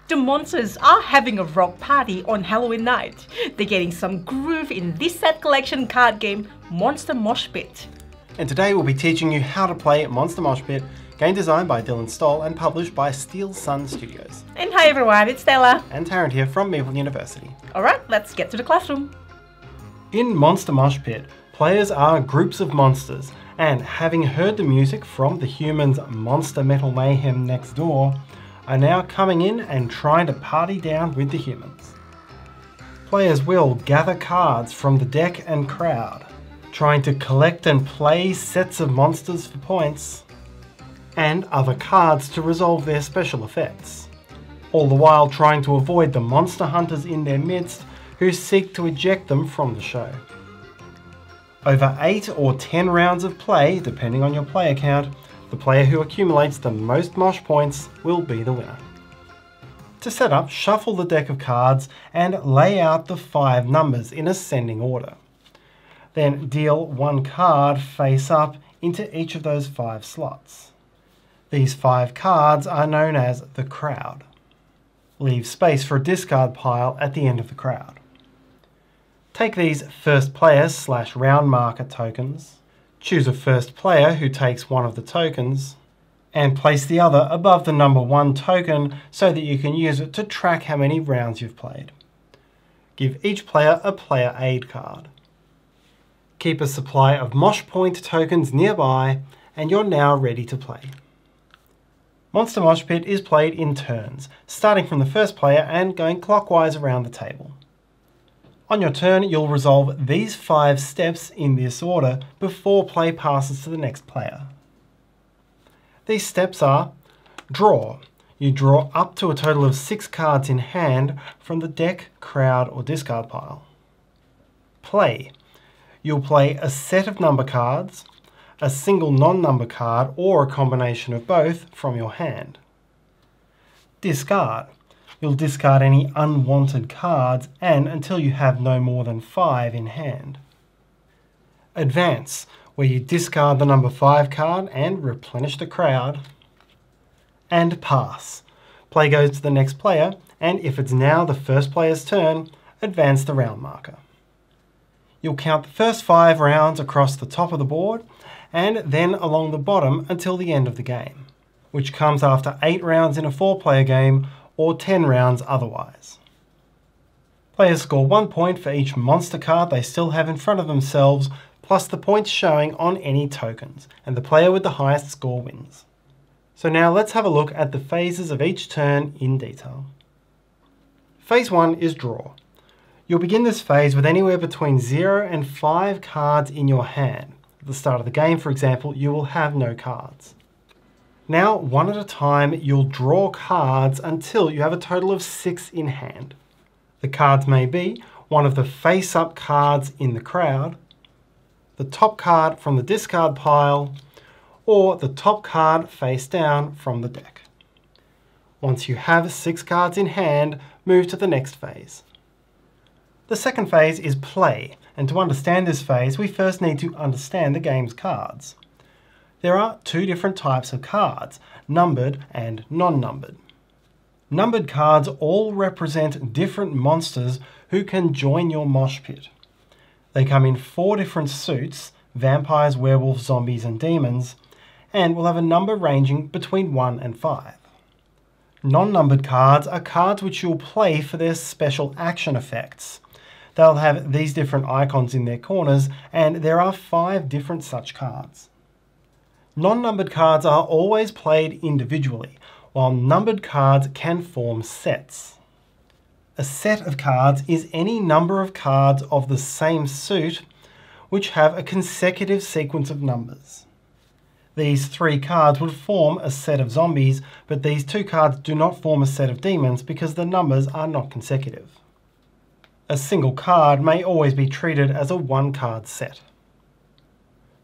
The monsters are having a rock party on Halloween night. They're getting some groove in this set collection card game, Monster Mosh Pit. And today we'll be teaching you how to play Monster Mosh Pit, game designed by Dylan Stoll and published by Steel Sun Studios. And hi everyone, it's Stella. And Tarrant here from Maple University. Alright, let's get to the classroom. In Monster Mosh Pit, players are groups of monsters, and having heard the music from the humans' monster metal mayhem next door, are now coming in and trying to party down with the humans. Players will gather cards from the deck and crowd, trying to collect and play sets of monsters for points, and other cards to resolve their special effects, all the while trying to avoid the monster hunters in their midst who seek to eject them from the show. Over 8 or 10 rounds of play, depending on your player count, the player who accumulates the most mosh points will be the winner. To set up, shuffle the deck of cards and lay out the 5 numbers in ascending order. Then deal 1 card face up into each of those 5 slots. These 5 cards are known as the crowd. Leave space for a discard pile at the end of the crowd. Take these first player / round marker tokens, choose a first player who takes one of the tokens, and place the other above the number 1 token so that you can use it to track how many rounds you've played. Give each player a player aid card. Keep a supply of mosh point tokens nearby, and you're now ready to play. Monster Mosh Pit is played in turns, starting from the first player and going clockwise around the table. On your turn, you'll resolve these 5 steps in this order before play passes to the next player. These steps are: draw. You draw up to a total of 6 cards in hand from the deck, crowd, or discard pile. Play. You'll play a set of number cards, a single non-number card, or a combination of both from your hand. Discard. You'll discard any unwanted cards and until you have no more than 5 in hand. Advance, where you discard the number 5 card and replenish the crowd. And pass. Play goes to the next player, and if it's now the first player's turn, advance the round marker. You'll count the first 5 rounds across the top of the board and then along the bottom until the end of the game, which comes after 8 rounds in a 4-player game or 10 rounds otherwise. Players score 1 point for each monster card they still have in front of themselves, plus the points showing on any tokens, and the player with the highest score wins. So now let's have a look at the phases of each turn in detail. Phase 1 is draw. You'll begin this phase with anywhere between 0 and 5 cards in your hand. At the start of the game, for example, you will have no cards. Now, one at a time, you'll draw cards until you have a total of 6 in hand. The cards may be one of the face-up cards in the crowd, the top card from the discard pile, or the top card face down from the deck. Once you have 6 cards in hand, move to the next phase. The second phase is play, and to understand this phase, we first need to understand the game's cards. There are 2 different types of cards, numbered and non-numbered. Numbered cards all represent different monsters who can join your mosh pit. They come in 4 different suits: vampires, werewolves, zombies, and demons, and will have a number ranging between 1 and 5. Non-numbered cards are cards which you'll play for their special action effects. They'll have these different icons in their corners, and there are 5 different such cards. Non-numbered cards are always played individually, while numbered cards can form sets. A set of cards is any number of cards of the same suit which have a consecutive sequence of numbers. These 3 cards would form a set of zombies, but these 2 cards do not form a set of demons because the numbers are not consecutive. A single card may always be treated as a 1-card set.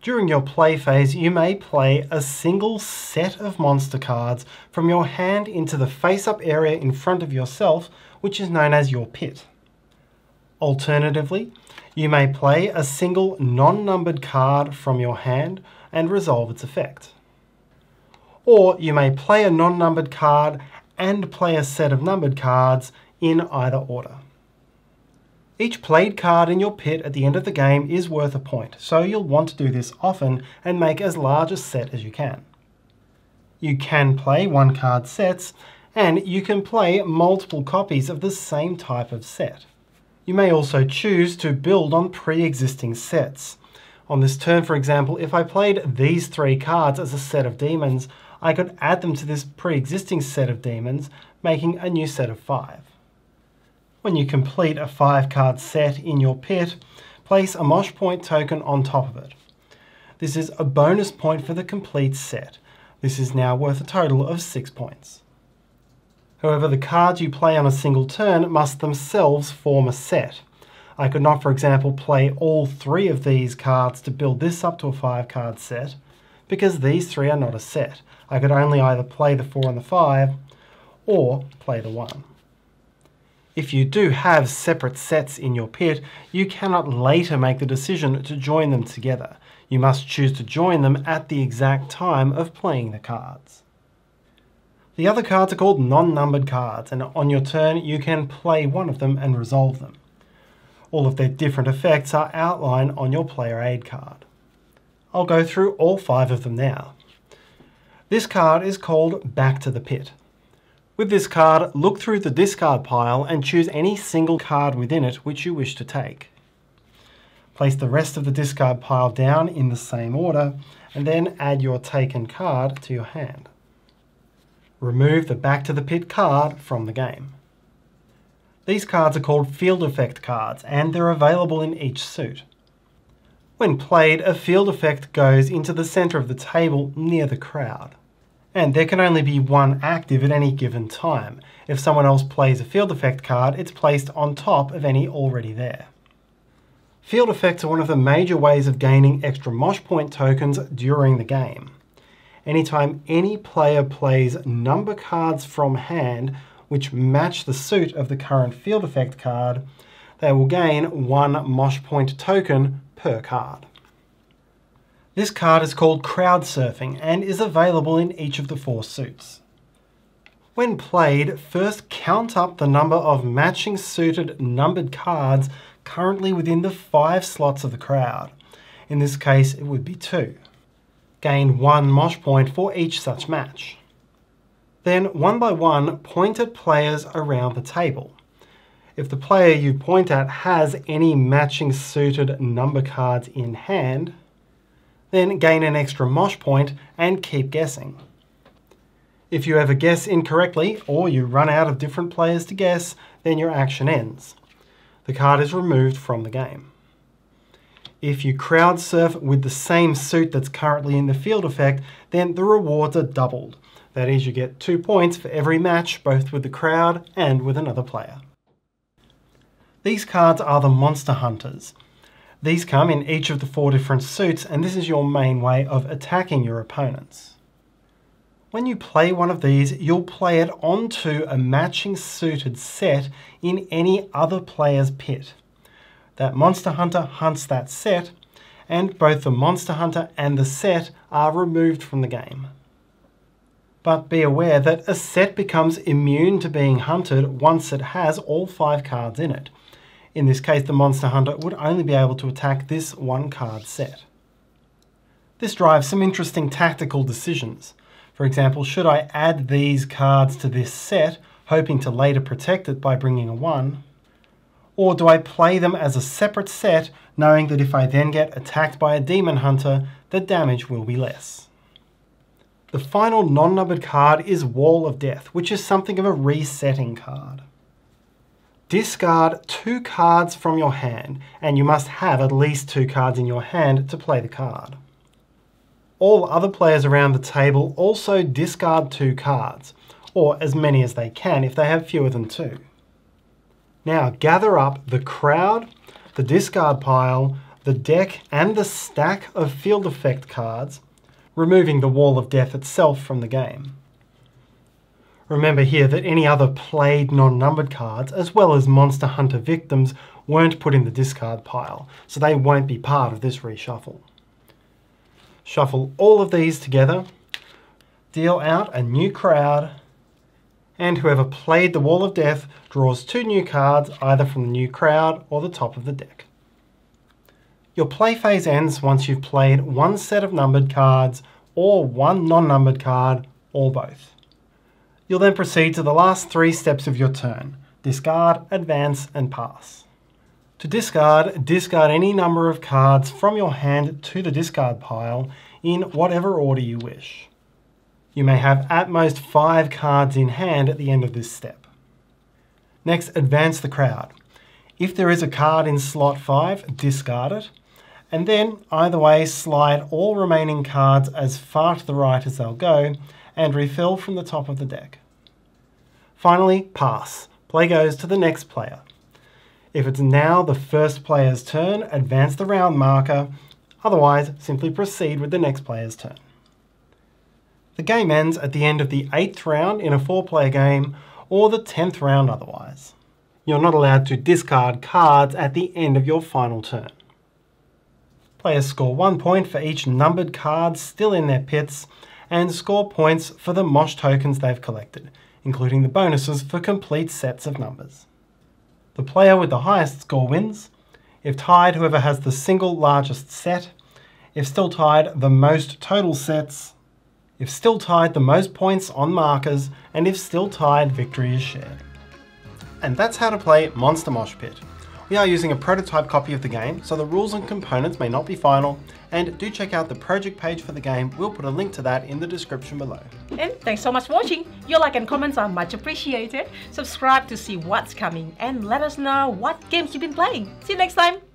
During your play phase, you may play a single set of monster cards from your hand into the face-up area in front of yourself, which is known as your pit. Alternatively, you may play a single non-numbered card from your hand and resolve its effect. Or you may play a non-numbered card and play a set of numbered cards in either order. Each played card in your pit at the end of the game is worth a point, so you'll want to do this often and make as large a set as you can. You can play one card sets, and you can play multiple copies of the same type of set. You may also choose to build on pre-existing sets. On this turn, for example, if I played these 3 cards as a set of demons, I could add them to this pre-existing set of demons, making a new set of 5. When you complete a 5-card set in your pit, place a Mosh Point token on top of it. This is a bonus point for the complete set. This is now worth a total of 6 points. However, the cards you play on a single turn must themselves form a set. I could not, for example, play all 3 of these cards to build this up to a 5-card set, because these 3 are not a set. I could only either play the 4 and the 5, or play the 1. If you do have separate sets in your pit, you cannot later make the decision to join them together. You must choose to join them at the exact time of playing the cards. The other cards are called non-numbered cards, and on your turn you can play one of them and resolve them. All of their different effects are outlined on your player aid card. I'll go through all 5 of them now. This card is called Back to the Pit. With this card, look through the discard pile and choose any single card within it which you wish to take. Place the rest of the discard pile down in the same order, and then add your taken card to your hand. Remove the Back to the Pit card from the game. These cards are called field effect cards, and they're available in each suit. When played, a field effect goes into the center of the table near the crowd. And there can only be one active at any given time. If someone else plays a field effect card, it's placed on top of any already there. Field effects are one of the major ways of gaining extra Mosh Point tokens during the game. Anytime any player plays number cards from hand which match the suit of the current field effect card, they will gain 1 Mosh Point token per card. This card is called Crowd Surfing and is available in each of the 4 suits. When played, first count up the number of matching suited numbered cards currently within the 5 slots of the crowd. In this case, it would be 2. Gain 1 Mosh Point for each such match. Then, one by one, point at players around the table. If the player you point at has any matching suited number cards in hand, then gain an extra Mosh Point and keep guessing. If you ever guess incorrectly, or you run out of different players to guess, then your action ends. The card is removed from the game. If you crowd surf with the same suit that's currently in the field effect, then the rewards are doubled. That is, you get 2 points for every match, both with the crowd and with another player. These cards are the Monster Hunters. These come in each of the 4 different suits, and this is your main way of attacking your opponents. When you play one of these, you'll play it onto a matching suited set in any other player's pit. That Monster Hunter hunts that set, and both the Monster Hunter and the set are removed from the game. But be aware that a set becomes immune to being hunted once it has all 5 cards in it. In this case, the Monster Hunter would only be able to attack this 1-card set. This drives some interesting tactical decisions. For example, should I add these cards to this set, hoping to later protect it by bringing a 1? Or do I play them as a separate set, knowing that if I then get attacked by a Demon Hunter, the damage will be less? The final non-numbered card is Wall of Death, which is something of a resetting card. Discard 2 cards from your hand, and you must have at least 2 cards in your hand to play the card. All other players around the table also discard 2 cards, or as many as they can if they have fewer than 2. Now gather up the crowd, the discard pile, the deck and the stack of field effect cards, removing the Wall of Death itself from the game. Remember here that any other played non-numbered cards, as well as Monster Hunter victims, weren't put in the discard pile, so they won't be part of this reshuffle. Shuffle all of these together, deal out a new crowd, and whoever played the Wall of Death draws 2 new cards either from the new crowd or the top of the deck. Your play phase ends once you've played 1 set of numbered cards or 1 non-numbered card, or both. You'll then proceed to the last 3 steps of your turn: discard, advance, and pass. To discard, discard any number of cards from your hand to the discard pile in whatever order you wish. You may have at most 5 cards in hand at the end of this step. Next, advance the crowd. If there is a card in slot 5, discard it, and then either way slide all remaining cards as far to the right as they'll go and refill from the top of the deck. Finally, pass. Play goes to the next player. If it's now the first player's turn, advance the round marker, otherwise simply proceed with the next player's turn. The game ends at the end of the 8th round in a 4-player game, or the 10th round otherwise. You're not allowed to discard cards at the end of your final turn. Players score 1 point for each numbered card still in their pits, and score points for the Mosh tokens they've collected, including the bonuses for complete sets of numbers. The player with the highest score wins. If tied, whoever has the single largest set. If still tied, the most total sets. If still tied, the most points on markers. And if still tied, victory is shared. And that's how to play Monster Mosh Pit. We are using a prototype copy of the game, so the rules and components may not be final, and do check out the project page for the game. We'll put a link to that in the description below. And thanks so much for watching. Your like and comments are much appreciated. Subscribe to see what's coming and let us know what games you've been playing. See you next time.